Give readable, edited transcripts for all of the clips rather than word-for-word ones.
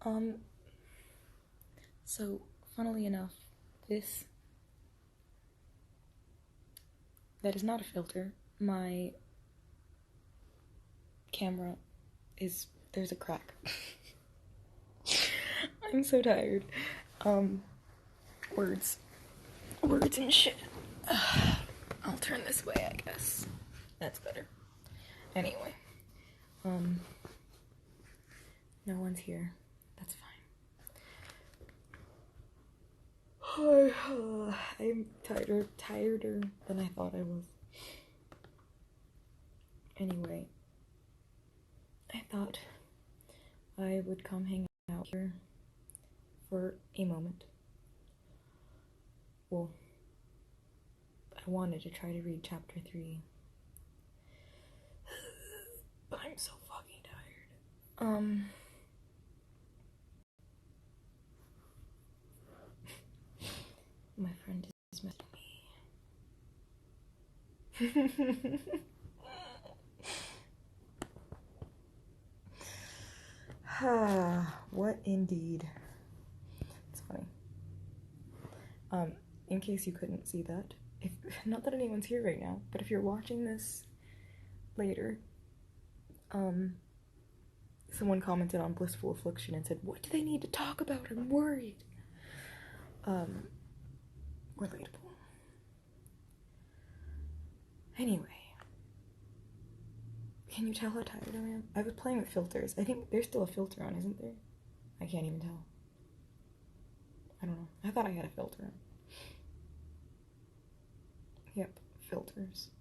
Um, so, funnily enough, that is not a filter. My camera there's a crack. I'm so tired. Words and shit. I'll turn this way, I guess. That's better. Anyway, no one's here. That's fine. I'm tireder than I thought I was. Anyway, I thought I would come hang out here for a moment. Well, I wanted to try to read chapter 3. But I'm so fucking tired. My friend is messaging me. What indeed. It's funny. In case you couldn't see that, not that anyone's here right now, but if you're watching this later, someone commented on Blissful Affliction and said, "What do they need to talk about? I'm worried." Relatable. Anyway, can you tell how tired I am? I was playing with filters. I think there's still a filter on, isn't there? I can't even tell. I don't know. I thought I had a filter on. Yep, filters.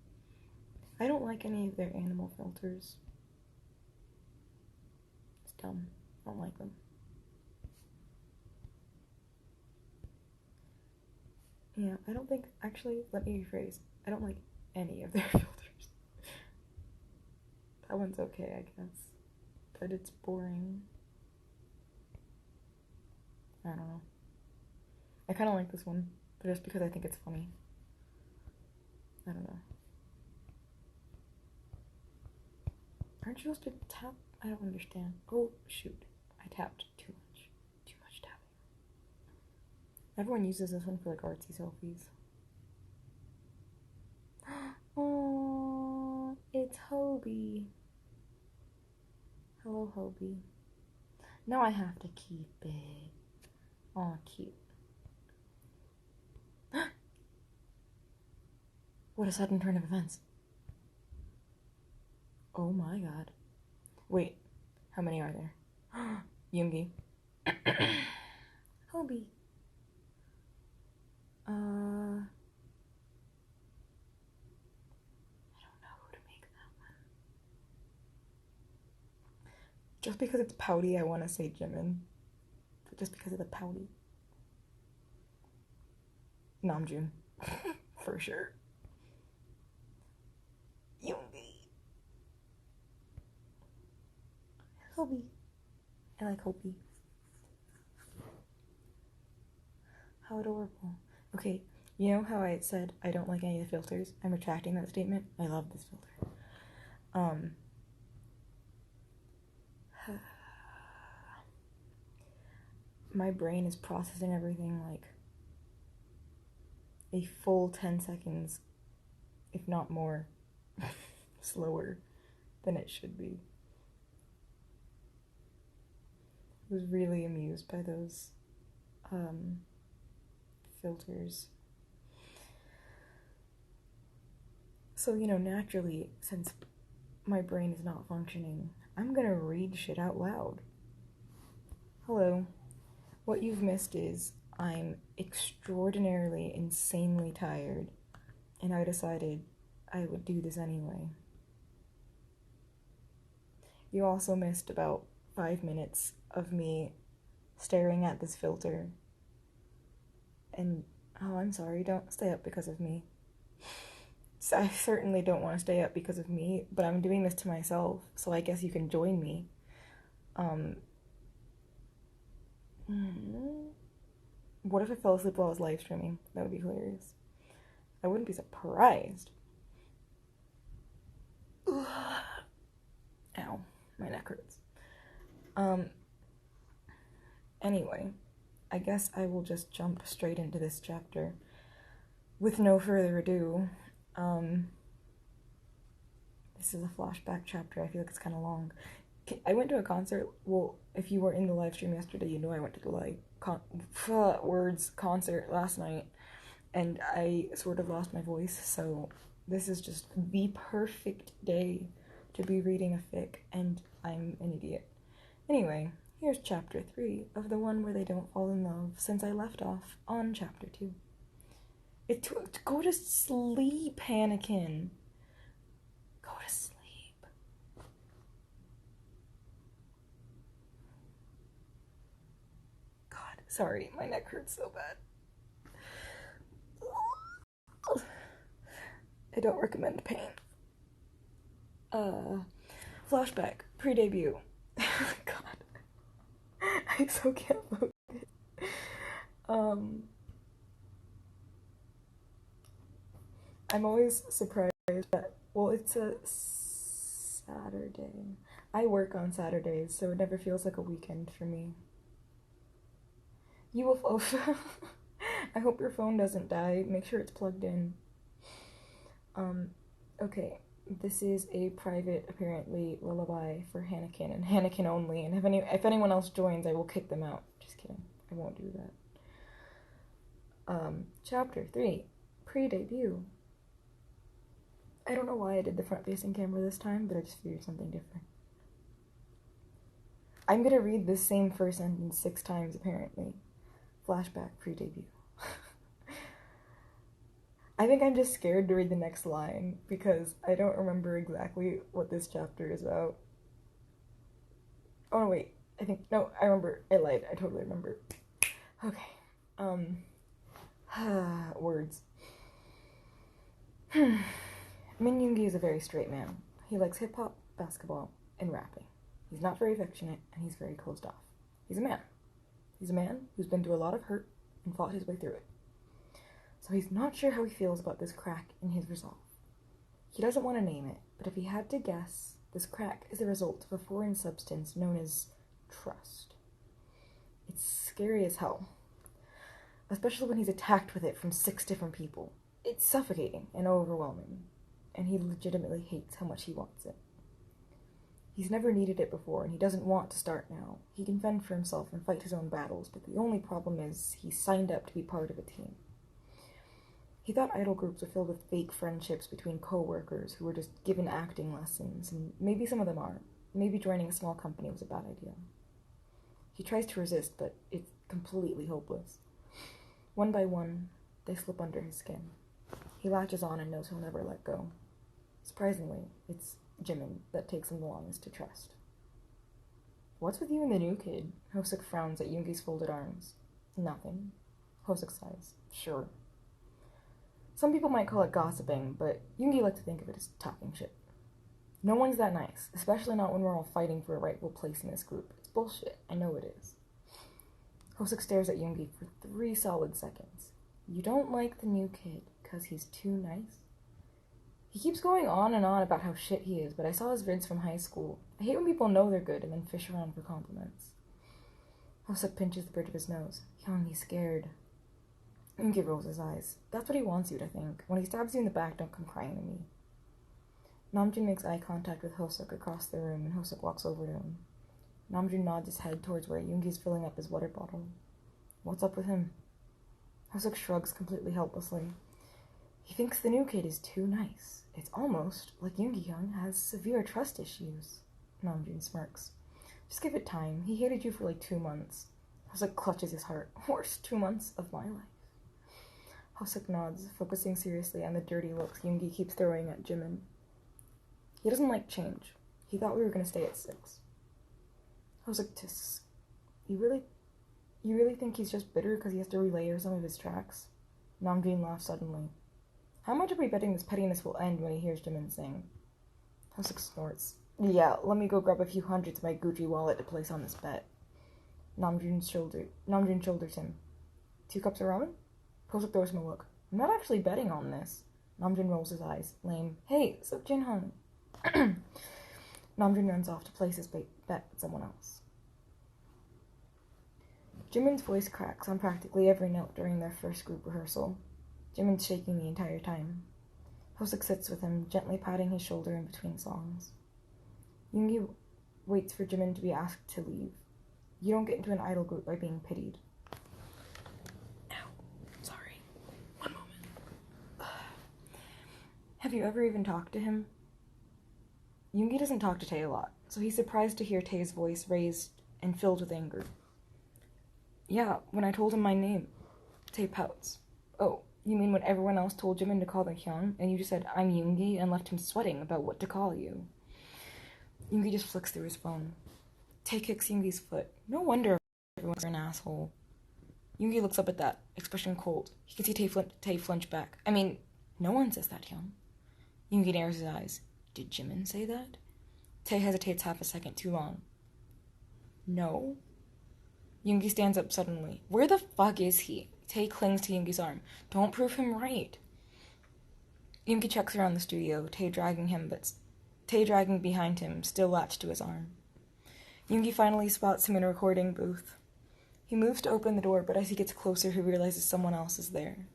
I don't like any of their animal filters. It's dumb. I don't like them. Yeah, I don't think, actually, let me rephrase. I don't like any of their filters. That one's okay, I guess. But it's boring. I don't know. I kind of like this one, but just because I think it's funny. I don't know. Aren't you supposed to tap? I don't understand. Oh, shoot. I tapped too much. Too much tapping. Everyone uses this one for like artsy selfies. Oh, it's Hobie. Hello, Hobie. Now I have to keep it. Aw, cute. What a sudden turn of events. Oh my god. Wait, how many are there? Yoongi. Hobie. I don't know who to make that one. Just because it's pouty, I want to say Jimin. But just because of the pouty. Namjoon. For sure. Yoongi. Hobie. I like Hobie. How adorable. Okay, you know how I said I don't like any of the filters? I'm retracting that statement. I love this filter. My brain is processing everything like a full 10 seconds, if not more, slower than it should be. I was really amused by those filters. So, naturally, since my brain is not functioning, I'm gonna read shit out loud. Hello. What you've missed is I'm extraordinarily, insanely tired, and I decided I would do this anyway. You also missed about 5 minutes of me staring at this filter. And, oh, I'm sorry, don't stay up because of me. I certainly don't want to stay up because of me, but I'm doing this to myself, so I guess you can join me. What if I fell asleep while I was live streaming? That would be hilarious. I wouldn't be surprised. Ow, my neck hurts. Anyway, I guess I will just jump straight into this chapter. With no further ado, this is a flashback chapter. I feel like it's kind of long. I went to a concert. Well, if you were in the live stream yesterday, you know I went to the concert last night, and I sort of lost my voice, so this is just the perfect day to be reading a fic, and I'm an idiot. Anyway, here's chapter 3 of the one where they don't fall in love, since I left off on chapter 2. Go to sleep, Anakin. Go to sleep. God, sorry, my neck hurts so bad. I don't recommend pain. Flashback, pre-debut. God, I so can't focus. I'm always surprised that, well, it's a Saturday. I work on Saturdays, so it never feels like a weekend for me. UFO. I hope your phone doesn't die. Make sure it's plugged in. Okay. This is a private, apparently, lullaby for Hanakin, and Hanakin only, and if anyone else joins, I will kick them out. Just kidding. I won't do that. Chapter 3. Pre-debut. I don't know why I did the front-facing camera this time, but I just figured something different. I'm gonna read this same first sentence 6 times, apparently. Flashback, pre-debut. I think I'm just scared to read the next line, because I don't remember exactly what this chapter is about. Oh, no, wait. No, I remember. I lied. I totally remember. Okay. Words. Min Yoongi is a very straight man. He likes hip-hop, basketball, and rapping. He's not very affectionate, and he's very closed off. He's a man. He's a man who's been through a lot of hurt and fought his way through it. So he's not sure how he feels about this crack in his resolve. He doesn't want to name it, but if he had to guess, this crack is the result of a foreign substance known as trust. It's scary as hell, especially when he's attacked with it from 6 different people. It's suffocating and overwhelming, and he legitimately hates how much he wants it. He's never needed it before, and he doesn't want to start now. He can fend for himself and fight his own battles, but the only problem is he signed up to be part of a team. He thought idol groups were filled with fake friendships between co-workers who were just given acting lessons, and maybe some of them are. Maybe joining a small company was a bad idea. He tries to resist, but it's completely hopeless. One by one, they slip under his skin. He latches on and knows he'll never let go. Surprisingly, it's Jimin that takes him the longest to trust. What's with you and the new kid? Hosuk frowns at Yoongi's folded arms. Nothing. Hosuk sighs. Sure. Some people might call it gossiping, but Yoongi likes to think of it as talking shit. No one's that nice, especially not when we're all fighting for a rightful place in this group. It's bullshit. I know it is. Hosuk stares at Yoongi for 3 solid seconds. You don't like the new kid because he's too nice? He keeps going on and on about how shit he is, but I saw his vids from high school. I hate when people know they're good and then fish around for compliments. Hosuk pinches the bridge of his nose. Yoongi's scared. Yoongi rolls his eyes. That's what he wants you to think. When he stabs you in the back, don't come crying to me. Namjoon makes eye contact with Hosuk across the room, and Hosuk walks over to him. Namjoon nods his head towards where Yoongi's filling up his water bottle. What's up with him? Hosuk shrugs completely helplessly. He thinks the new kid is too nice. It's almost like Yoongi-hyun has severe trust issues. Namjoon smirks. Just give it time. He hated you for like 2 months. Hosuk clutches his heart. Worst 2 months of my life. Hosuk nods, focusing seriously on the dirty looks Yoongi keeps throwing at Jimin. He doesn't like change. He thought we were going to stay at 6. Hosuk tisks. You really think he's just bitter because he has to relayer some of his tracks? Namjoon laughs suddenly. How much are we betting this pettiness will end when he hears Jimin sing? Hosuk snorts. Yeah, let me go grab a few hundreds of my Gucci wallet to place on this bet. Namjoon shoulders him. 2 cups of ramen? Hosuk throws him a look. I'm not actually betting on this. Namjoon rolls his eyes. Lame. Hey, Suk Jin-hung. Namjoon runs off to place his bet with someone else. Jimin's voice cracks on practically every note during their first group rehearsal. Jimin's shaking the entire time. Hosuk sits with him, gently patting his shoulder in between songs. Yoongi waits for Jimin to be asked to leave. You don't get into an idol group by being pitied. Ow. Sorry. One moment. Have you ever even talked to him? Yoongi doesn't talk to Tae a lot, so he's surprised to hear Tae's voice raised and filled with anger. Yeah, when I told him my name. Tae pouts. Oh, you mean when everyone else told Jimin to call the Hyun, and you just said, I'm Yoongi, and left him sweating about what to call you? Yoongi just flicks through his phone. Tae kicks Yoongi's foot. No wonder everyone's an asshole. Yoongi looks up at that, expression cold. He can see Tae flinch back. I mean, no one says that, Hyun. Yoongi narrows his eyes. Did Jimin say that? Tae hesitates half a second too long. No. Yoongi stands up suddenly. Where the fuck is he? Tae clings to Yoongi's arm. Don't prove him right. Yoongi checks around the studio, Tae dragging behind him, still latched to his arm. Yoongi finally spots him in a recording booth. He moves to open the door, but as he gets closer, he realizes someone else is there.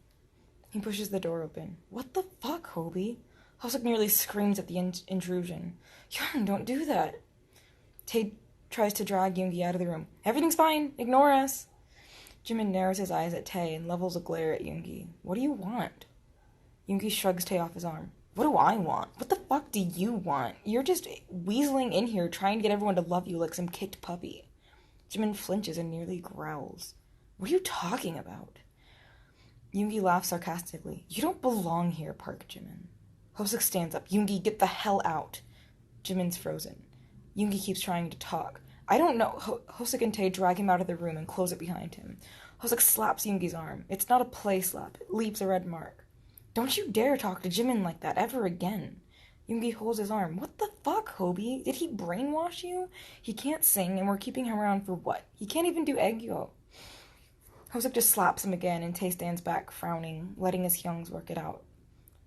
He pushes the door open. What the fuck, Hobie? Hosuk nearly screams at the intrusion. Young, don't do that. Tae tries to drag Yoongi out of the room. Everything's fine. Ignore us. Jimin narrows his eyes at Tae and levels a glare at Yoongi. What do you want? Yoongi shrugs Tae off his arm. What do I want? What the fuck do you want? You're just weaseling in here trying to get everyone to love you like some kicked puppy. Jimin flinches and nearly growls. What are you talking about? Yoongi laughs sarcastically. You don't belong here, Park Jimin. Hosuk stands up. Yoongi, get the hell out. Jimin's frozen. Yoongi keeps trying to talk. I don't know. Hosuk and Tae drag him out of the room and close it behind him. Hosuk slaps Yoongi's arm. It's not a play slap. It leaves a red mark. Don't you dare talk to Jimin like that ever again. Yoongi holds his arm. What the fuck, Hobie? Did he brainwash you? He can't sing, and we're keeping him around for what? He can't even do Aegyo. Hosuk just slaps him again, and Tae stands back, frowning, letting his hyungs work it out.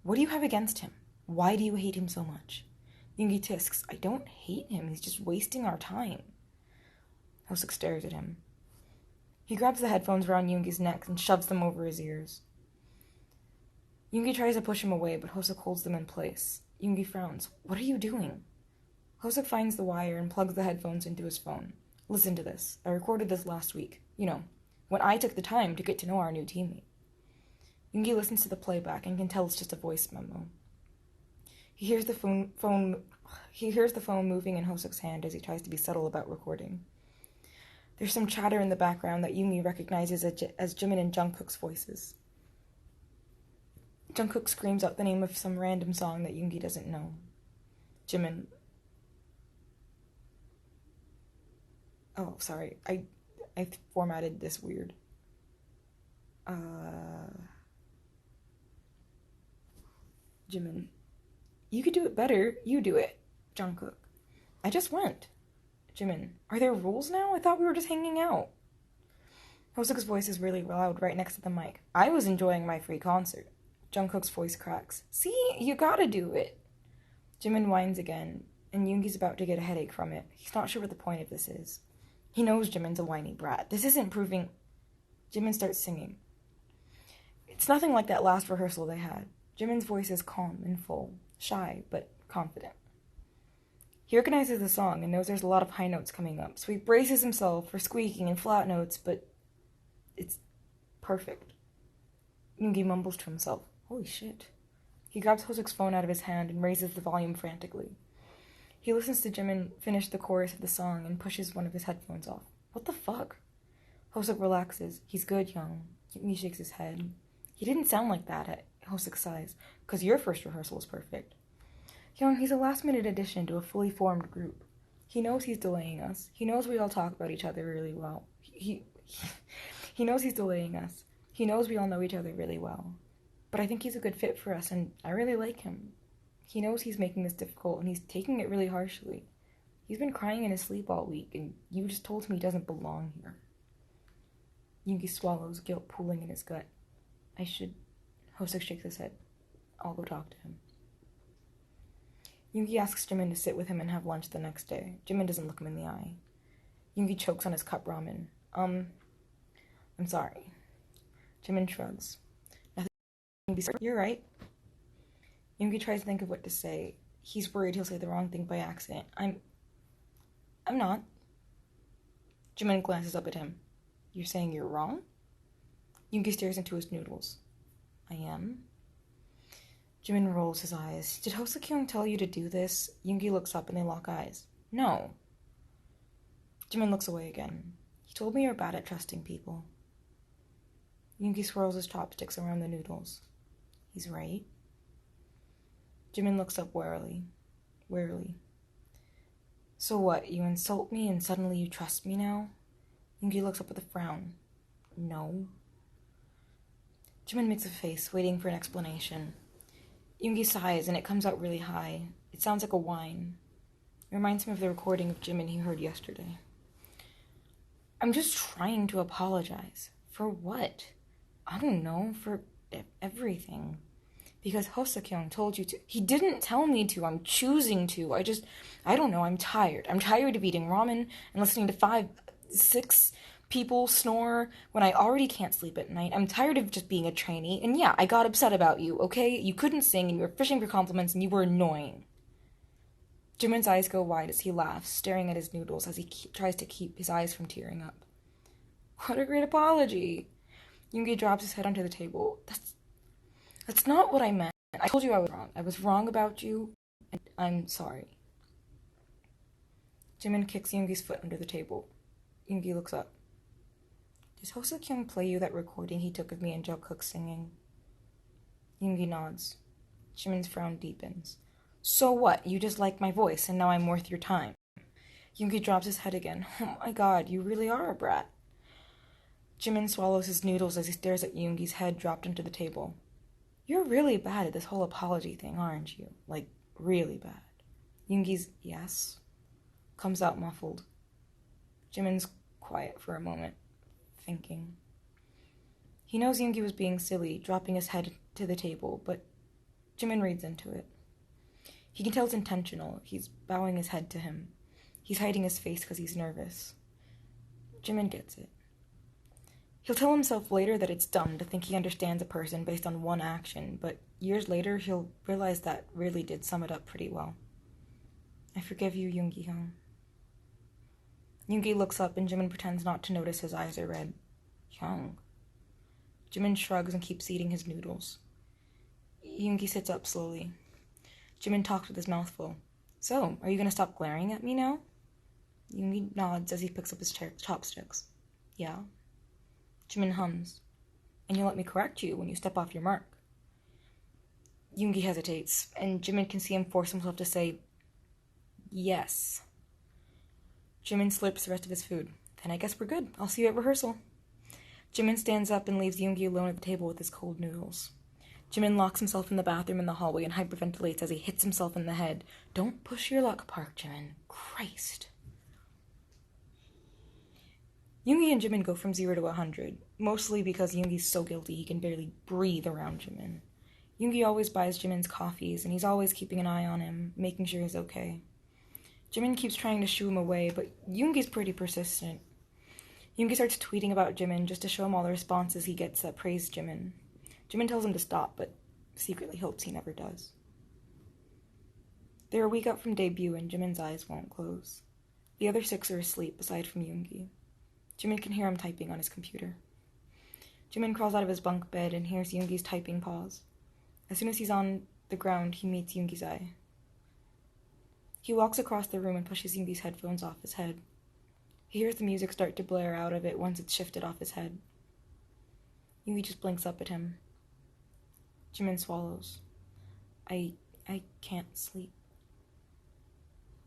What do you have against him? Why do you hate him so much? Yoongi tisks. I don't hate him. He's just wasting our time. Hosuk stares at him. He grabs the headphones around Yoongi's neck and shoves them over his ears. Yoongi tries to push him away, but Hosuk holds them in place. Yoongi frowns. What are you doing? Hosuk finds the wire and plugs the headphones into his phone. Listen to this. I recorded this last week. You know, when I took the time to get to know our new teammate. Yoongi listens to the playback and can tell it's just a voice memo. He hears the phone moving in Hosuk's hand as he tries to be subtle about recording. There's some chatter in the background that Yoongi recognizes as Jimin and Jungkook's voices. Jungkook screams out the name of some random song that Yoongi doesn't know. Jimin. Oh, sorry. I formatted this weird. Jimin. You could do it better. You do it. Jungkook. I just went. Jimin. Are there rules now? I thought we were just hanging out. Hosuk's voice is really loud right next to the mic. I was enjoying my free concert. Jungkook's voice cracks. See? You gotta do it. Jimin whines again, and Yoongi's about to get a headache from it. He's not sure what the point of this is. He knows Jimin's a whiny brat. This isn't proving... Jimin starts singing. It's nothing like that last rehearsal they had. Jimin's voice is calm and full, shy, but confident. He recognizes the song and knows there's a lot of high notes coming up, so he braces himself for squeaking and flat notes, but it's perfect. Yoongi mumbles to himself. Holy shit. He grabs Hosuk's phone out of his hand and raises the volume frantically. He listens to Jimin finish the chorus of the song and pushes one of his headphones off. What the fuck? Hosuk relaxes. He's good, Young. Yoongi shakes his head. He didn't sound like that, Hosuk sighs, because your first rehearsal was perfect. Young, he's a last-minute addition to a fully formed group. He knows he's delaying us. He knows we all talk about each other really well. He knows he's delaying us. He knows we all know each other really well. But I think he's a good fit for us, and I really like him. He knows he's making this difficult, and he's taking it really harshly. He's been crying in his sleep all week, and you just told him he doesn't belong here. Yoongi swallows, guilt pooling in his gut. I should... Hosuk shakes his head. I'll go talk to him. Yoongi asks Jimin to sit with him and have lunch the next day. Jimin doesn't look him in the eye. Yoongi chokes on his cup ramen. I'm sorry. Jimin shrugs. Nothing. You're right. Yoongi tries to think of what to say. He's worried he'll say the wrong thing by accident. I'm not. Jimin glances up at him. You're saying you're wrong? Yoongi stares into his noodles. I am. Jimin rolls his eyes. Did Hosekyung tell you to do this? Yoongi looks up and they lock eyes. No. Jimin looks away again. He told me you're bad at trusting people. Yoongi swirls his chopsticks around the noodles. He's right. Jimin looks up warily. So what, you insult me and suddenly you trust me now? Yoongi looks up with a frown. No. Jimin makes a face, waiting for an explanation. Yoongi sighs and it comes out really high. It sounds like a whine. It reminds him of the recording of Jimin he heard yesterday. I'm just trying to apologize. For what? I don't know, for everything. Because Hosekyung told you to. He didn't tell me to. I'm choosing to. I don't know. I'm tired. I'm tired of eating ramen and listening to 5, 6 people snore when I already can't sleep at night. I'm tired of just being a trainee. And yeah, I got upset about you, okay? You couldn't sing and you were fishing for compliments and you were annoying. Jimin's eyes go wide as he laughs, staring at his noodles as he tries to keep his eyes from tearing up. What a great apology. Yoongi drops his head onto the table. That's not what I meant. I told you I was wrong. I was wrong about you, and I'm sorry. Jimin kicks Yoongi's foot under the table. Yoongi looks up. Does Hosekyung play you that recording he took of me and Jungkook singing? Yoongi nods. Jimin's frown deepens. So what? You just like my voice, and now I'm worth your time. Yoongi drops his head again. Oh my god, you really are a brat. Jimin swallows his noodles as he stares at Yoongi's head dropped onto the table. You're really bad at this whole apology thing, aren't you? Like, really bad. Yoongi's yes comes out muffled. Jimin's quiet for a moment, thinking. He knows Yoongi was being silly, dropping his head to the table, but Jimin reads into it. He can tell it's intentional. He's bowing his head to him. He's hiding his face because he's nervous. Jimin gets it. He'll tell himself later that it's dumb to think he understands a person based on one action, but years later he'll realize that really did sum it up pretty well. I forgive you, Yoongi-hyung. Yoongi looks up and Jimin pretends not to notice his eyes are red. Hyung. Jimin shrugs and keeps eating his noodles. Yoongi sits up slowly. Jimin talks with his mouth full. So, are you going to stop glaring at me now? Yoongi nods as he picks up his chopsticks. Yeah. Jimin hums. And you'll let me correct you when you step off your mark. Yoongi hesitates, and Jimin can see him force himself to say, yes. Jimin slurps the rest of his food. Then I guess we're good. I'll see you at rehearsal. Jimin stands up and leaves Yoongi alone at the table with his cold noodles. Jimin locks himself in the bathroom in the hallway and hyperventilates as he hits himself in the head. Don't push your luck, Park Jimin. Christ. Yoongi and Jimin go from 0 to 100, mostly because Yoongi's so guilty he can barely breathe around Jimin. Yoongi always buys Jimin's coffees, and he's always keeping an eye on him, making sure he's okay. Jimin keeps trying to shoo him away, but Yoongi's pretty persistent. Yoongi starts tweeting about Jimin just to show him all the responses he gets that praise Jimin. Jimin tells him to stop, but secretly hopes he never does. They're a week out from debut, and Jimin's eyes won't close. The other 6 are asleep, aside from Yoongi. Jimin can hear him typing on his computer. Jimin crawls out of his bunk bed and hears Yoongi's typing pause. As soon as he's on the ground, he meets Yoongi's eye. He walks across the room and pushes Yoongi's headphones off his head. He hears the music start to blare out of it once it's shifted off his head. Yoongi just blinks up at him. Jimin swallows. I can't sleep.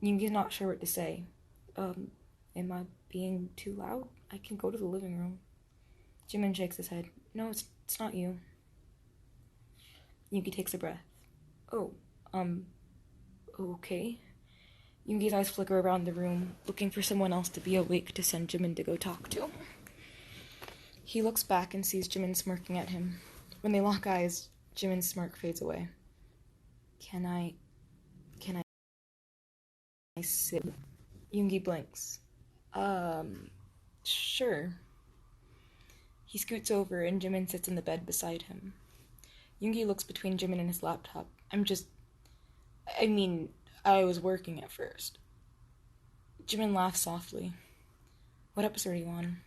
Yoongi's not sure what to say. Am I being too loud? I can go to the living room. Jimin shakes his head. No, it's not you. Yoongi takes a breath. Oh, okay. Yoongi's eyes flicker around the room, looking for someone else to be awake to send Jimin to go talk to. He looks back and sees Jimin smirking at him. When they lock eyes, Jimin's smirk fades away. Can I sit? Yoongi blinks. Sure. He scoots over and Jimin sits in the bed beside him. Yoongi looks between Jimin and his laptop. I was working at first. Jimin laughs softly. What episode are you on?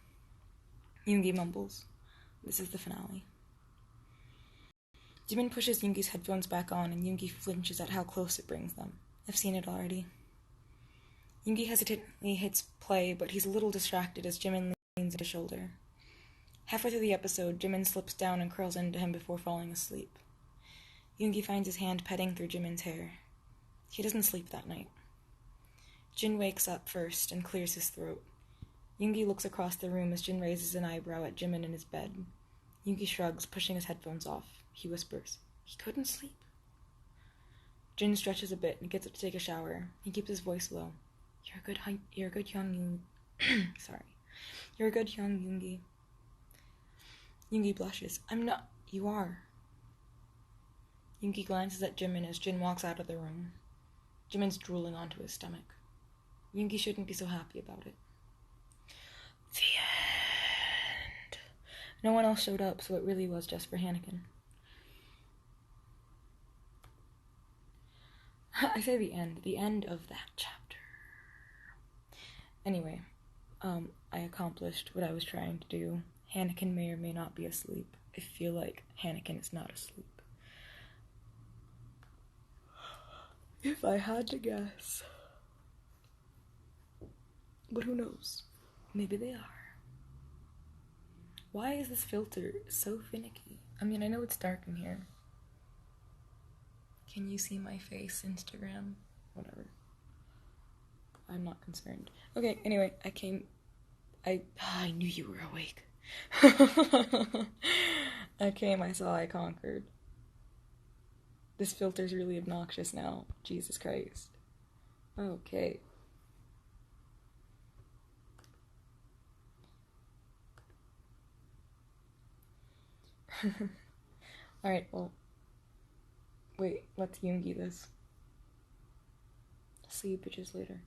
Yoongi mumbles. This is the finale. Jimin pushes Yoongi's headphones back on and Yoongi flinches at how close it brings them. I've seen it already. Yoongi hesitantly hits play, but he's a little distracted as Jimin leans his shoulder. Halfway through the episode, Jimin slips down and curls into him before falling asleep. Yoongi finds his hand petting through Jimin's hair. He doesn't sleep that night. Jin wakes up first and clears his throat. Yoongi looks across the room as Jin raises an eyebrow at Jimin in his bed. Yoongi shrugs, pushing his headphones off. He whispers, "He couldn't sleep." Jin stretches a bit and gets up to take a shower. He keeps his voice low. You're a good young Yoongi. Yoongi blushes. I'm not. You are. Yoongi glances at Jimin as Jin walks out of the room. Jimin's drooling onto his stomach. Yoongi shouldn't be so happy about it. The end. No one else showed up, so it really was just for Hanneken. I say the end of that chapter. Anyway, I accomplished what I was trying to do. Hanneken may or may not be asleep. I feel like Hanneken is not asleep. If I had to guess. But who knows? Maybe they are. Why is this filter so finicky? I mean, I know it's dark in here. Can you see my face, Instagram? Whatever. I'm not concerned. Okay, anyway, I knew you were awake. I saw, I conquered. This filter's really obnoxious now. Jesus Christ. Okay. Alright, well. Wait, let's Yoongi this. See you bitches later.